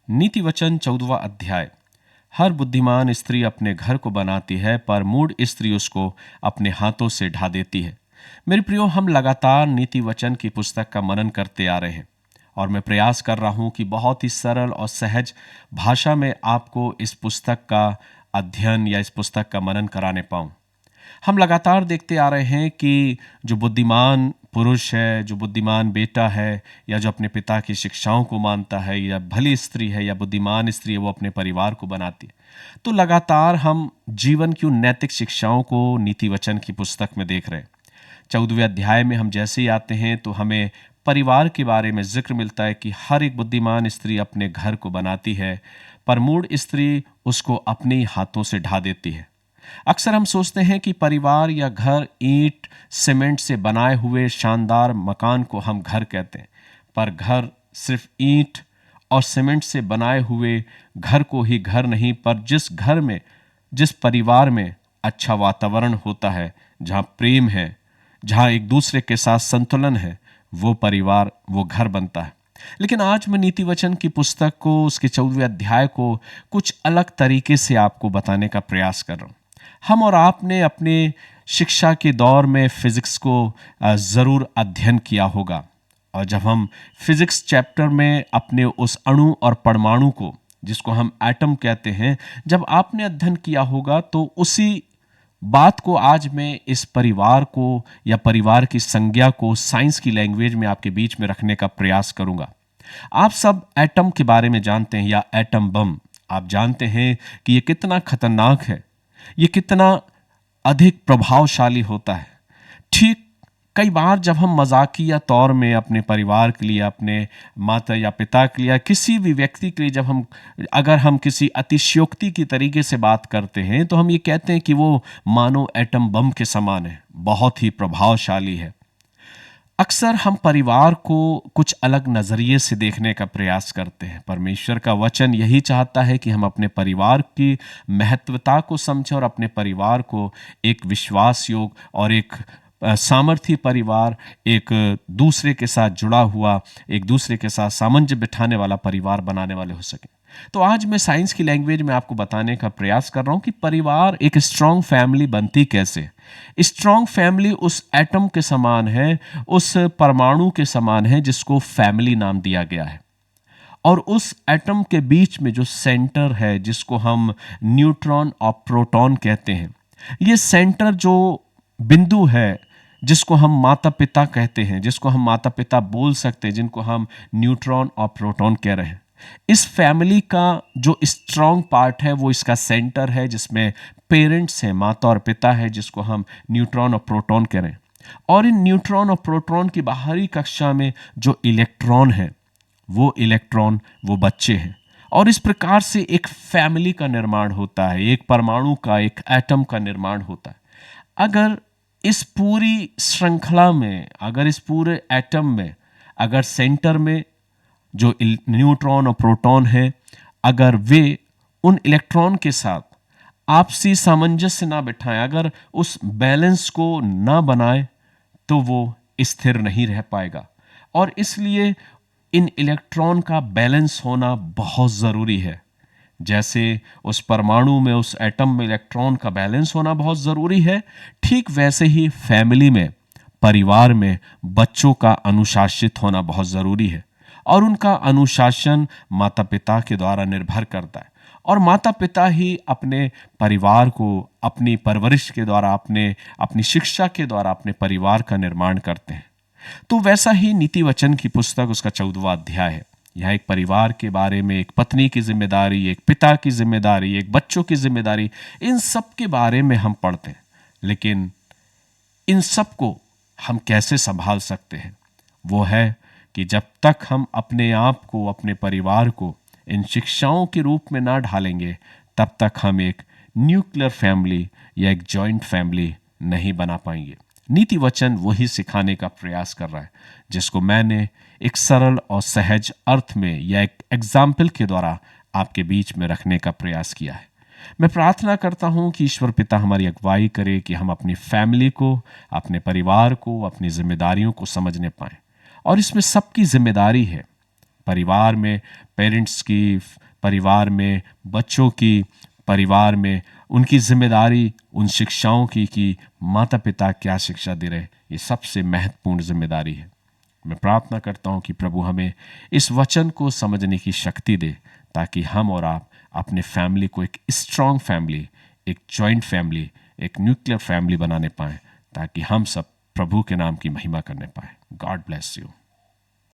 नीति वचन 14वां अध्याय। हर बुद्धिमान स्त्री अपने घर को बनाती है, पर मूढ़ स्त्री उसको अपने हाथों से ढा देती है। मेरे प्रियो, हम लगातार नीति वचन की पुस्तक का मनन करते आ रहे हैं और मैं प्रयास कर रहा हूं कि बहुत ही सरल और सहज भाषा में आपको इस पुस्तक का अध्ययन या इस पुस्तक का मनन कराने पाऊं। हम लगातार देखते आ रहे हैं कि जो बुद्धिमान पुरुष है, जो बुद्धिमान बेटा है, या जो अपने पिता की शिक्षाओं को मानता है, या भली स्त्री है या बुद्धिमान स्त्री है, वो अपने परिवार को बनाती है। तो लगातार हम जीवन की उन नैतिक शिक्षाओं को नीति वचन की पुस्तक में देख रहे हैं। 14वें अध्याय में हम जैसे ही आते हैं तो हमें परिवार के बारे में जिक्र मिलता है कि हर एक बुद्धिमान स्त्री अपने घर को बनाती है, पर मूढ़ स्त्री उसको अपने हाथों से ढा देती है। अक्सर हम सोचते हैं कि परिवार या घर ईंट सीमेंट से बनाए हुए शानदार मकान को हम घर कहते हैं, पर घर सिर्फ ईंट और सीमेंट से बनाए हुए घर को ही घर नहीं, पर जिस परिवार में अच्छा वातावरण होता है, जहाँ प्रेम है, जहाँ एक दूसरे के साथ संतुलन है, वो परिवार, वो घर बनता है। लेकिन आज मैं नीति वचन की पुस्तक को, उसके 14वें अध्याय को कुछ अलग तरीके से आपको बताने का प्रयास कर रहा हूँ। हम और आपने अपने शिक्षा के दौर में फिजिक्स को ज़रूर अध्ययन किया होगा, और जब हम फिजिक्स चैप्टर में अपने उस अणु और परमाणु को, जिसको हम एटम कहते हैं, जब आपने अध्ययन किया होगा, तो उसी बात को आज मैं इस परिवार को या परिवार की संज्ञा को साइंस की लैंग्वेज में आपके बीच में रखने का प्रयास करूंगा। आप सब एटम के बारे में जानते हैं, या एटम बम। आप जानते हैं कि ये कितना खतरनाक है, ये कितना अधिक प्रभावशाली होता है। ठीक कई बार जब हम मजाकिया तौर में अपने परिवार के लिए, अपने माता या पिता के लिए, किसी भी व्यक्ति के लिए अगर हम किसी अतिशयोक्ति की तरीके से बात करते हैं, तो हम ये कहते हैं कि वो मानो एटम बम के समान है, बहुत ही प्रभावशाली है। अक्सर हम परिवार को कुछ अलग नज़रिए से देखने का प्रयास करते हैं। परमेश्वर का वचन यही चाहता है कि हम अपने परिवार की महत्वता को समझें और अपने परिवार को एक विश्वास योग और एक सामर्थी परिवार, एक दूसरे के साथ जुड़ा हुआ, एक दूसरे के साथ सामंजस्य बिठाने वाला परिवार बनाने वाले हो सके। तो आज मैं साइंस की लैंग्वेज में आपको बताने का प्रयास कर रहा हूं कि परिवार, एक स्ट्रांग फैमिली बनती कैसे। स्ट्रांग फैमिली उस एटम के समान है, उस परमाणु के समान है, जिसको फैमिली नाम दिया गया है। और उस एटम के बीच में जो सेंटर है, जिसको हम न्यूट्रॉन और प्रोटॉन कहते हैं, ये सेंटर जो बिंदु है, जिसको हम माता पिता कहते हैं, जिसको हम माता पिता बोल सकते हैं, जिनको हम न्यूट्रॉन और प्रोटॉन कह रहे हैं, इस फैमिली का जो स्ट्रॉन्ग पार्ट है वो इसका सेंटर है, जिसमें पेरेंट्स हैं, माता और पिता है, जिसको हम न्यूट्रॉन और प्रोटॉन कह रहे हैं। और इन न्यूट्रॉन और प्रोटॉन की बाहरी कक्षा में जो इलेक्ट्रॉन है, वो बच्चे हैं। और इस प्रकार से एक फैमिली का निर्माण होता है, एक परमाणु का, एक एटम का निर्माण होता है। अगर इस पूरी श्रृंखला में, अगर इस पूरे एटम में, अगर सेंटर में जो न्यूट्रॉन और प्रोटॉन है, अगर वे उन इलेक्ट्रॉन के साथ आपसी सामंजस्य ना बिठाएं, अगर उस बैलेंस को ना बनाए, तो वो स्थिर नहीं रह पाएगा। और इसलिए इन इलेक्ट्रॉन का बैलेंस होना बहुत ज़रूरी है। जैसे उस परमाणु में, उस एटम में इलेक्ट्रॉन का बैलेंस होना बहुत ज़रूरी है, ठीक वैसे ही फैमिली में, परिवार में बच्चों का अनुशासित होना बहुत ज़रूरी है। और उनका अनुशासन माता पिता के द्वारा निर्भर करता है। और माता पिता ही अपने परिवार को अपनी परवरिश के द्वारा, अपनी शिक्षा के द्वारा अपने परिवार का निर्माण करते हैं। तो वैसा ही नीति वचन की पुस्तक, उसका 14वां अध्याय है। यह एक परिवार के बारे में, एक पत्नी की जिम्मेदारी, एक पिता की जिम्मेदारी, एक बच्चों की जिम्मेदारी, इन सब के बारे में हम पढ़ते हैं। लेकिन इन सब को हम कैसे संभाल सकते हैं? वो है कि जब तक हम अपने आप को, अपने परिवार को इन शिक्षाओं के रूप में ना ढालेंगे, तब तक हम एक न्यूक्लियर फैमिली या एक जॉइंट फैमिली नहीं बना पाएंगे। नीति वचन वही सिखाने का प्रयास कर रहा है, जिसको मैंने एक सरल और सहज अर्थ में या एक एग्जाम्पल के द्वारा आपके बीच में रखने का प्रयास किया है। मैं प्रार्थना करता हूं कि ईश्वर पिता हमारी अगुवाई करे कि हम अपनी फैमिली को, अपने परिवार को, अपनी जिम्मेदारियों को समझने पाएं। और इसमें सबकी जिम्मेदारी है, परिवार में पेरेंट्स की, परिवार में बच्चों की, परिवार में उनकी जिम्मेदारी, उन शिक्षाओं की कि माता पिता क्या शिक्षा दे रहे हैं, ये सबसे महत्वपूर्ण जिम्मेदारी है। मैं प्रार्थना करता हूँ कि प्रभु हमें इस वचन को समझने की शक्ति दे, ताकि हम और आप अपने फैमिली को एक स्ट्रांग फैमिली, एक जॉइंट फैमिली, एक न्यूक्लियर फैमिली बनाने पाएं, ताकि हम सब प्रभु के नाम की महिमा करने पाएं। God bless you.